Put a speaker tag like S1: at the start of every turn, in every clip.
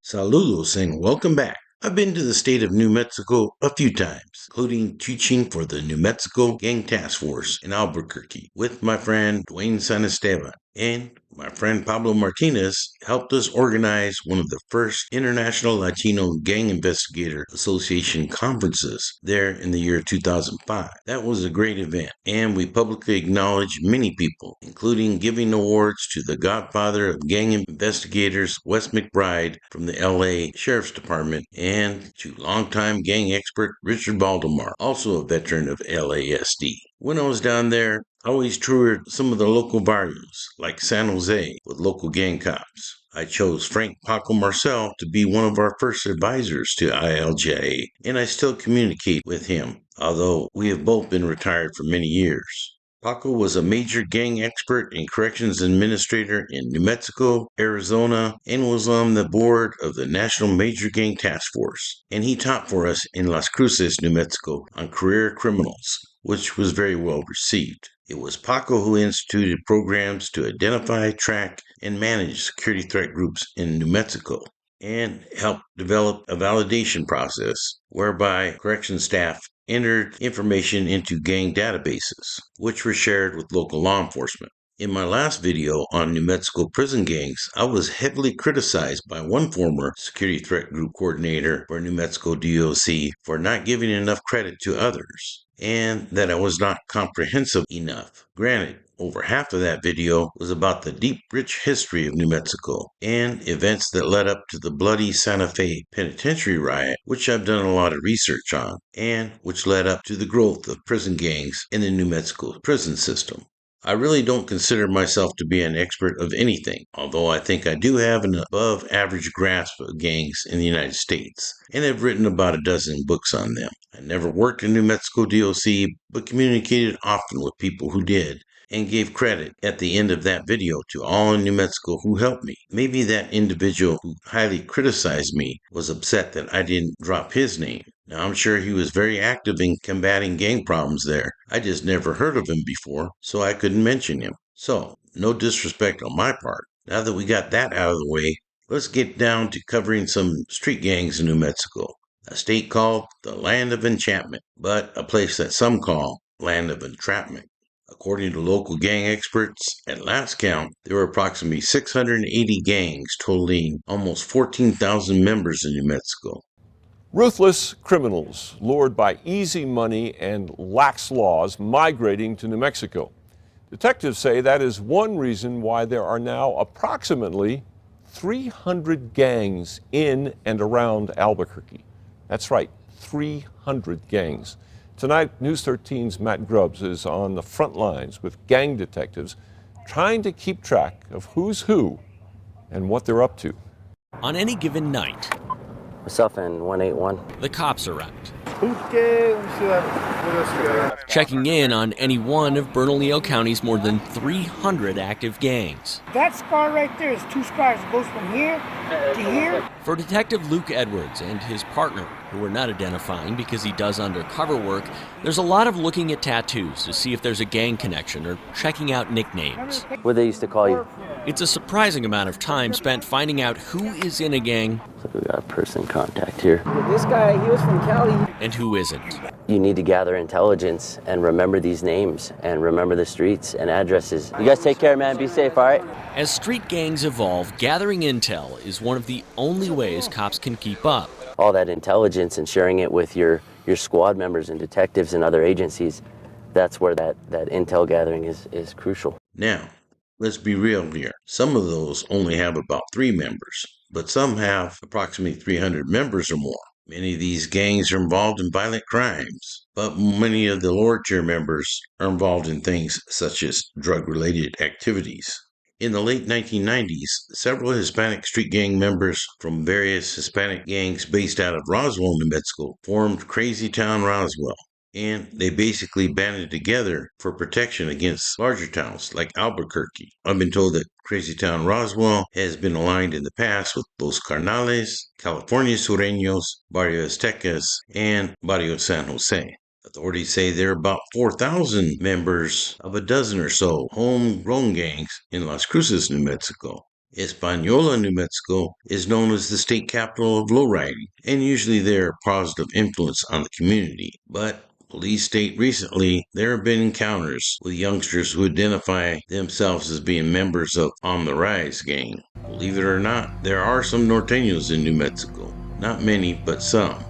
S1: Saludos and welcome back. I've been to the state of New Mexico a few times, including teaching for the New Mexico Gang Task Force in Albuquerque with my friend Dwayne San Esteban. And my friend Pablo Martinez helped us organize one of the first International Latino Gang Investigator Association conferences there in the year 2005. That was a great event, and we publicly acknowledged many people, including giving awards to the godfather of gang investigators, Wes McBride from the LA Sheriff's Department, and to longtime gang expert Richard Baldemar, also a veteran of LASD. When I was down there, I always toured some of the local barrios, like San Jose, with local gang cops. I chose Frank Paco Marcel to be one of our first advisors to ILJA, and I still communicate with him, although we have both been retired for many years. Paco was a major gang expert and corrections administrator in New Mexico, Arizona, and was on the board of the National Major Gang Task Force. And he taught for us in Las Cruces, New Mexico, on career criminals, which was very well received. It was Paco who instituted programs to identify, track, and manage security threat groups in New Mexico, and helped develop a validation process whereby correction staff entered information into gang databases, which were shared with local law enforcement. In my last video on New Mexico prison gangs, I was heavily criticized by one former security threat group coordinator for New Mexico DOC for not giving enough credit to others, and that I was not comprehensive enough. Granted, over half of that video was about the deep, rich history of New Mexico and events that led up to the bloody Santa Fe penitentiary riot, which I've done a lot of research on, and which led up to the growth of prison gangs in the New Mexico prison system. I really don't consider myself to be an expert of anything, although I think I do have an above average grasp of gangs in the United States, and have written about a dozen books on them. I never worked in New Mexico DOC, but communicated often with people who did, and gave credit at the end of that video to all in New Mexico who helped me. Maybe that individual who highly criticized me was upset that I didn't drop his name. Now, I'm sure he was very active in combating gang problems there. I just never heard of him before, so I couldn't mention him. So, no disrespect on my part. Now that we got that out of the way, let's get down to covering some street gangs in New Mexico, a state called the Land of Enchantment, but a place that some call Land of Entrapment. According to local gang experts, at last count, there were approximately 680 gangs totaling almost 14,000 members in New Mexico.
S2: Ruthless criminals lured by easy money and lax laws migrating to New Mexico. Detectives say that is one reason why there are now approximately 300 gangs in and around Albuquerque. That's right, 300 gangs. Tonight, News 13's Matt Grubbs is on the front lines with gang detectives trying to keep track of who's who and what they're up to.
S3: On any given night,
S4: Myself and 181.
S3: the cops are out, checking in on any one of Bernalillo County's more than 300 active gangs.
S5: That scar right there is 2 scars. It goes from here to here.
S3: For Detective Luke Edwards and his partner, who we're not identifying because he does undercover work, there's a lot of looking at tattoos to see if there's a gang connection or checking out nicknames.
S4: What they used to call you?
S3: It's a surprising amount of time spent finding out who is in a gang
S4: So we got a person contact here.
S5: This guy, he was from Cali.
S3: and who isn't.
S4: You need to gather intelligence and remember these names and remember the streets and addresses. You guys take care, man. Be safe, all right?
S3: As street gangs evolve, gathering intel is one of the only ways cops can keep up.
S4: All that intelligence and sharing it with your squad members and detectives and other agencies, that's where that intel gathering is crucial.
S1: Now, let's be real here. Some of those only have about 3 members, but some have approximately 300 members or more. Many of these gangs are involved in violent crimes, but many of the lower tier members are involved in things such as drug-related activities. In the late 1990s, several Hispanic street gang members from various Hispanic gangs based out of Roswell, New Mexico, formed Crazy Town Roswell, and they basically banded together for protection against larger towns like Albuquerque. I've been told that Crazy Town Roswell has been aligned in the past with Los Carnales, California Sureños, Barrio Aztecas, and Barrio San Jose. Authorities say there are about 4,000 members of a dozen or so homegrown gangs in Las Cruces, New Mexico. Española, New Mexico is known as the state capital of lowriding, and usually they're a positive influence on the community. But police state recently there have been encounters with youngsters who identify themselves as being members of On the Rise gang. Believe it or not, there are some norteños in New Mexico. Not many, but some.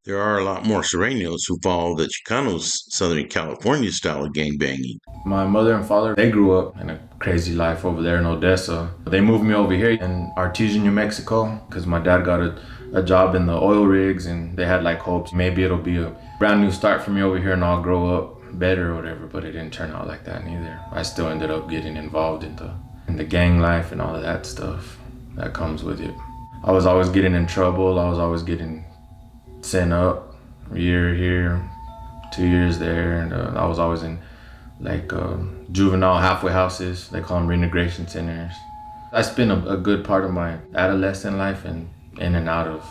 S1: There are a lot more Sureños who follow the Chicanos' Southern California style of gangbanging.
S6: My mother and father, they grew up in a crazy life over there in Odessa. They moved me over here in Artesia, New Mexico, because my dad got a job in the oil rigs, and they had like hopes maybe it'll be a brand new start for me over here and I'll grow up better or whatever, but it didn't turn out like that neither. I still ended up getting involved in the gang life and all of that stuff that comes with it. I was always getting in trouble. I was always getting sent up, a year here, 2 years there, and I was always in like juvenile halfway houses. They call them reintegration centers. I spent a good part of my adolescent life in and out of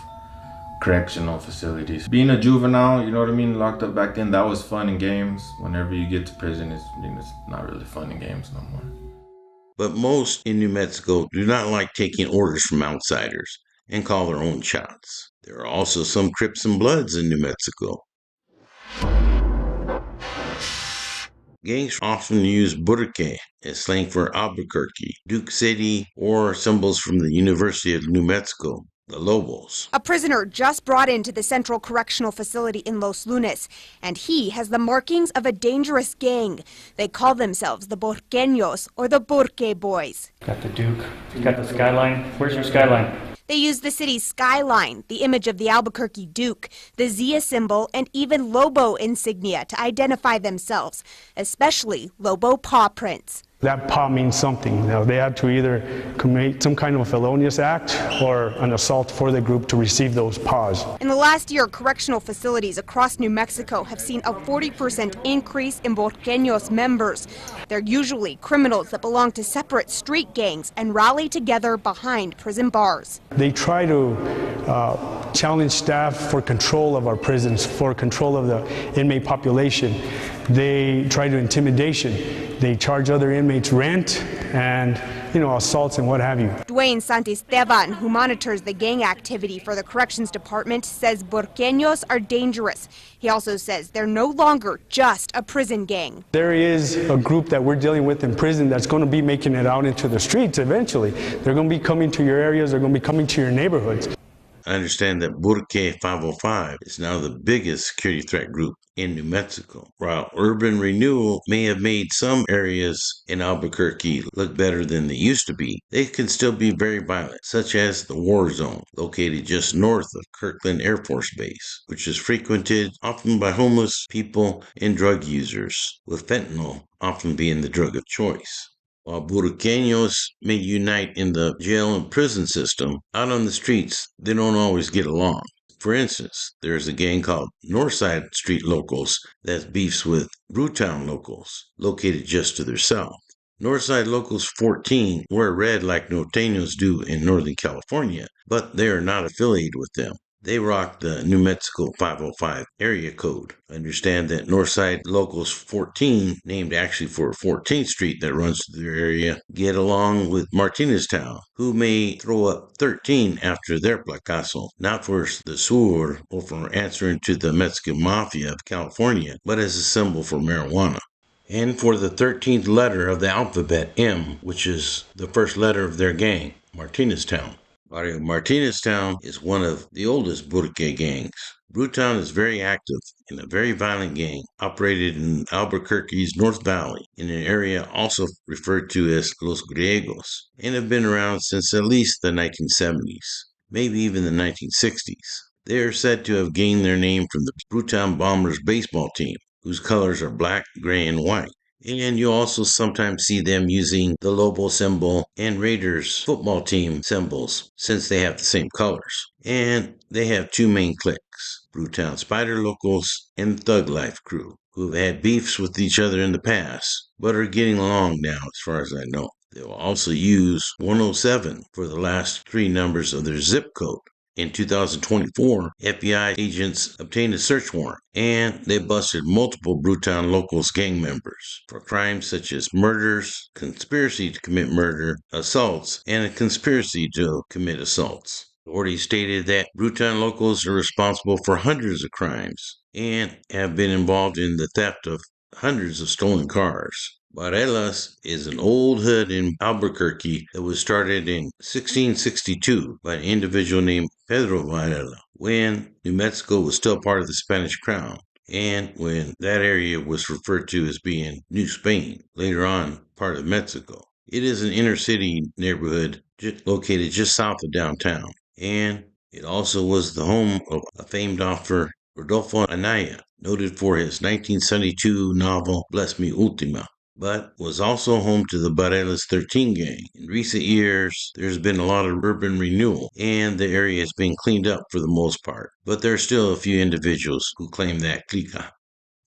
S6: correctional facilities. Being a juvenile, you know what I mean, locked up back then, that was fun and games. Whenever you get to prison, it's not really fun and games no more.
S1: But most in New Mexico do not like taking orders from outsiders and call their own shots. There are also some Crips and Bloods in New Mexico. Gangs often use Burque as slang for Albuquerque, Duke City, or symbols from the University of New Mexico, the Lobos.
S7: A prisoner just brought into the Central Correctional Facility in Los Lunes, and he has the markings of a dangerous gang. They call themselves the Burqueños, or the Burque Boys.
S8: Got the Duke, got the skyline. Where's your skyline?
S7: They use the city's skyline, the image of the Albuquerque Duke, the Zia symbol, and even Lobo insignia to identify themselves, especially Lobo paw prints.
S9: That paw means something. Now, they had to either commit some kind of a felonious act or an assault for the group to receive those paws.
S7: In the last year, correctional facilities across New Mexico have seen a 40% increase in Burqueños members. They're usually criminals that belong to separate street gangs and rally together behind prison bars.
S9: They try to challenge staff for control of our prisons, for control of the inmate population. They try to intimidation. They charge other inmates rent and, assaults and what have you.
S7: Dwayne Santisteban, who monitors the gang activity for the Corrections Department, says Burqueños are dangerous. He also says they're no longer just a prison gang.
S9: There is a group that we're dealing with in prison that's going to be making it out into the streets eventually. They're going to be coming to your areas. They're going to be coming to your neighborhoods.
S1: I understand that Burque 505 is now the biggest security threat group in New Mexico. While urban renewal may have made some areas in Albuquerque look better than they used to be, they can still be very violent, such as the War Zone, located just north of Kirkland Air Force Base, which is frequented often by homeless people and drug users, with fentanyl often being the drug of choice. While Burqueños may unite in the jail and prison system, out on the streets, they don't always get along. For instance, there's a gang called Northside Street Locals that beefs with Brewtown Locals, located just to their south. Northside Locals 14 wear red like Norteños do in Northern California, but they are not affiliated with them. They rock the New Mexico 505 area code. Understand that Northside Locals 14, named actually for 14th Street that runs through their area, get along with Martineztown, who may throw up 13 after their placazo, not for the sur or for answering to the Mexican Mafia of California, but as a symbol for marijuana. And for the 13th letter of the alphabet, M, which is the first letter of their gang, Martineztown. Barrio Martineztown is one of the oldest Burque gangs. Brewtown is very active and a very violent gang, operated in Albuquerque's North Valley, in an area also referred to as Los Griegos, and have been around since at least the 1970s, maybe even the 1960s. They are said to have gained their name from the Brewtown Bombers baseball team, whose colors are black, gray, and white. And you also sometimes see them using the Lobo symbol and Raiders football team symbols, since they have the same colors. And they have two main cliques, Brewtown Spider Locals and Thug Life Crew, who have had beefs with each other in the past, but are getting along now as far as I know. They will also use 107 for the last three numbers of their zip code. In 2024, FBI agents obtained a search warrant, and they busted multiple Bruton Locals gang members for crimes such as murders, conspiracy to commit murder, assaults, and a conspiracy to commit assaults. Authorities stated that Bruton Locals are responsible for hundreds of crimes and have been involved in the theft of hundreds of stolen cars. Varela's is an old hood in Albuquerque that was started in 1662 by an individual named Pedro Varela when New Mexico was still part of the Spanish crown and when that area was referred to as being New Spain, later on part of Mexico. It is an inner city neighborhood located just south of downtown, and it also was the home of a famed author, Rodolfo Anaya, noted for his 1972 novel Bless Me Ultima, but was also home to the Varela's 13 gang. In recent years, there's been a lot of urban renewal, and the area has been cleaned up for the most part, but there are still a few individuals who claim that clica.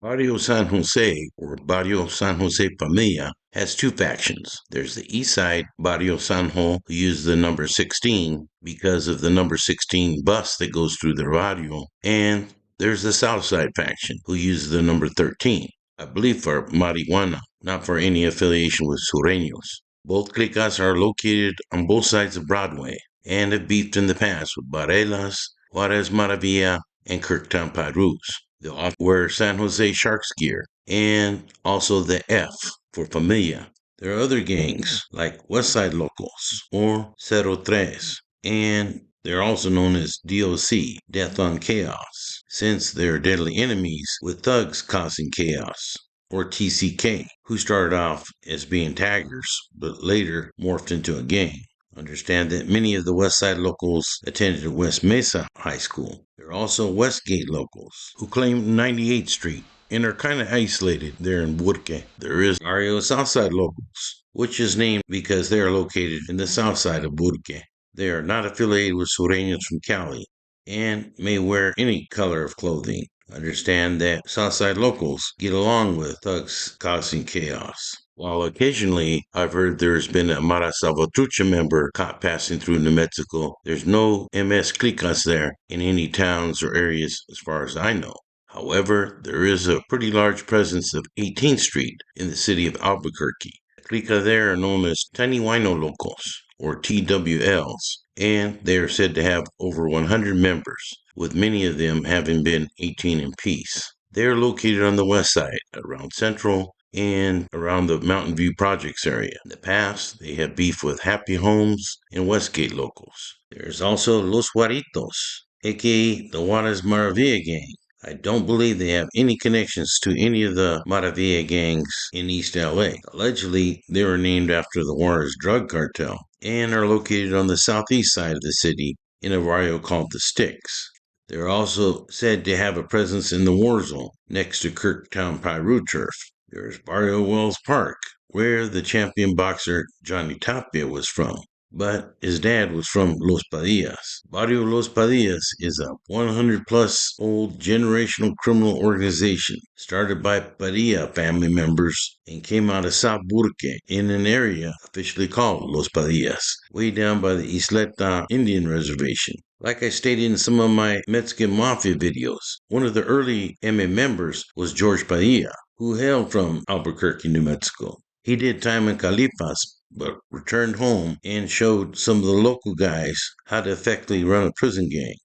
S1: Barrio San Jose, or Barrio San Jose Familia, has two factions. There's the east side, Barrio Sanjo, who use the number 16 because of the number 16 bus that goes through their barrio, and there's the south side faction, who use the number 13. I believe for marijuana, not for any affiliation with Sureños. Both clicas are located on both sides of Broadway and have beefed in the past with Varela's, Juarez Maravilla, and Kirktown Pyrus. They often wear San Jose Sharks gear and also the F for Familia. There are other gangs like Westside Locals or 03, and they're also known as DOC, Death on Chaos, since they're deadly enemies with thugs causing chaos, or TCK, who started off as being taggers, but later morphed into a gang. Understand that many of the Westside Locals attended West Mesa High School. There are also Westgate Locals, who claim 98th Street and are kind of isolated there in Albuquerque. There is Barrio Southside Locals, which is named because they are located in the south side of Albuquerque. They are not affiliated with Sureños from Cali and may wear any color of clothing. Understand that Southside Locals get along with thugs causing chaos. While occasionally I've heard there's been a Mara Salvatrucha member caught passing through New Mexico, there's no MS Clicas there in any towns or areas as far as I know. However, there is a pretty large presence of 18th Street in the city of Albuquerque. Clica there are known as Tiny Wino Locals, or TWLs, and they are said to have over 100 members, with many of them having been 18 in peace. They are located on the west side, around Central, and around the Mountain View Projects area. In the past, they have beef with Happy Homes and Westgate Locals. There's also Los Juaritos, aka the Juarez Maravilla Gang. I don't believe they have any connections to any of the Maravilla gangs in East LA. Allegedly, they were named after the Juarez drug cartel and are located on the southeast side of the city in a barrio called the Sticks. They're also said to have a presence in the war zone next to Kirktown Piru turf. There's Barrio Wells Park, where the champion boxer Johnny Tapia was from, but his dad was from Los Padillas. Barrio Los Padillas is a 100-plus old generational criminal organization started by Padilla family members and came out of South Albuquerque in an area officially called Los Padillas, way down by the Isleta Indian Reservation. Like I stated in some of my Mexican Mafia videos, one of the early MA members was George Padilla, who hailed from Albuquerque, New Mexico. He did time in Califas, but returned home and showed some of the local guys how to effectively run a prison gang.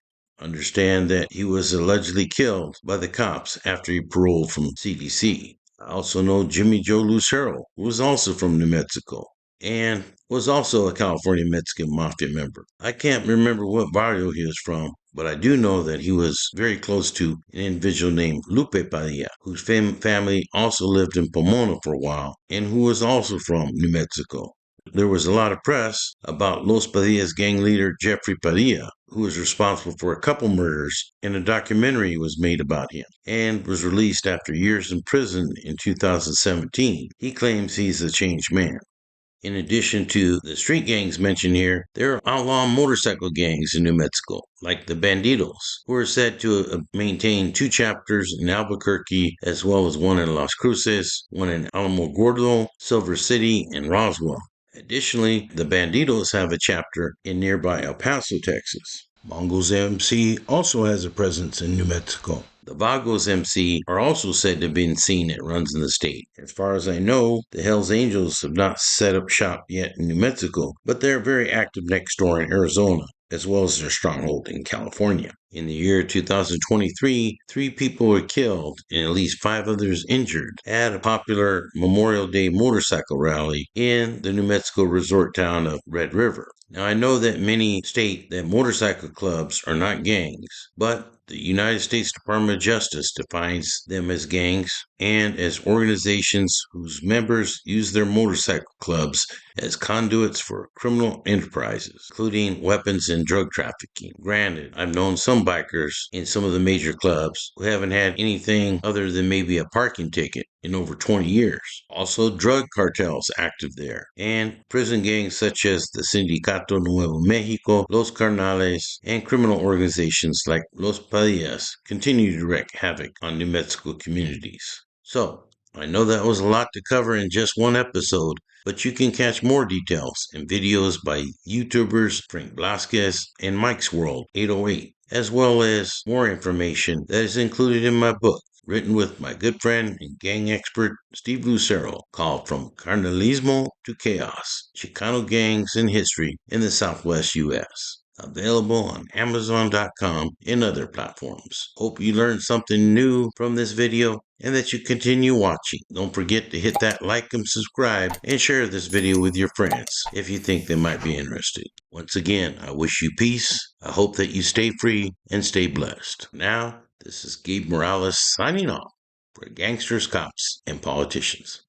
S1: Understand that he was allegedly killed by the cops after he paroled from CDC. I also know Jimmy Joe Lucero, who was also from New Mexico, and was also a California Mexican Mafia member. I can't remember what barrio he was from, but I do know that he was very close to an individual named Lupe Padilla, whose family also lived in Pomona for a while, and who was also from New Mexico. There was a lot of press about Los Padillas gang leader Jeffrey Padilla, who was responsible for a couple murders, and a documentary was made about him, and was released after years in prison in 2017. He claims he's a changed man. In addition to the street gangs mentioned here, there are outlaw motorcycle gangs in New Mexico, like the Bandidos, who are said to maintain 2 chapters in Albuquerque, as well as one in Las Cruces, one in Alamogordo, Silver City, and Roswell. Additionally, the Bandidos have a chapter in nearby El Paso, Texas. Mongols MC also has a presence in New Mexico. The Vagos MC are also said to have been seen at runs in the state. As far as I know, the Hells Angels have not set up shop yet in New Mexico, but they're very active next door in Arizona, as well as their stronghold in California. In the year 2023, 3 people were killed and at least 5 others injured at a popular Memorial Day motorcycle rally in the New Mexico resort town of Red River. Now, I know that many state that motorcycle clubs are not gangs, but the United States Department of Justice defines them as gangs and as organizations whose members use their motorcycle clubs as conduits for criminal enterprises, including weapons and drug trafficking. Granted, I've known some bikers in some of the major clubs who haven't had anything other than maybe a parking ticket in over 20 years. Also, drug cartels active there, and prison gangs such as the Sindicato Nuevo Mexico, Los Carnales, and criminal organizations like Los Padillas continue to wreak havoc on New Mexico communities. So, I know that was a lot to cover in just one episode, but you can catch more details in videos by YouTubers Frank Blasquez and Mike's World 808, as well as more information that is included in my book, written with my good friend and gang expert Steve Lucero, called From Carnalismo to Chaos, Chicano Gangs and History in the Southwest U.S. Available on Amazon.com and other platforms. Hope you learned something new from this video and that you continue watching. Don't forget to hit that like and subscribe and share this video with your friends if you think they might be interested. Once again, I wish you peace. I hope that you stay free and stay blessed. Now, this is Gabe Morales signing off for Gangsters, Cops, and Politicians.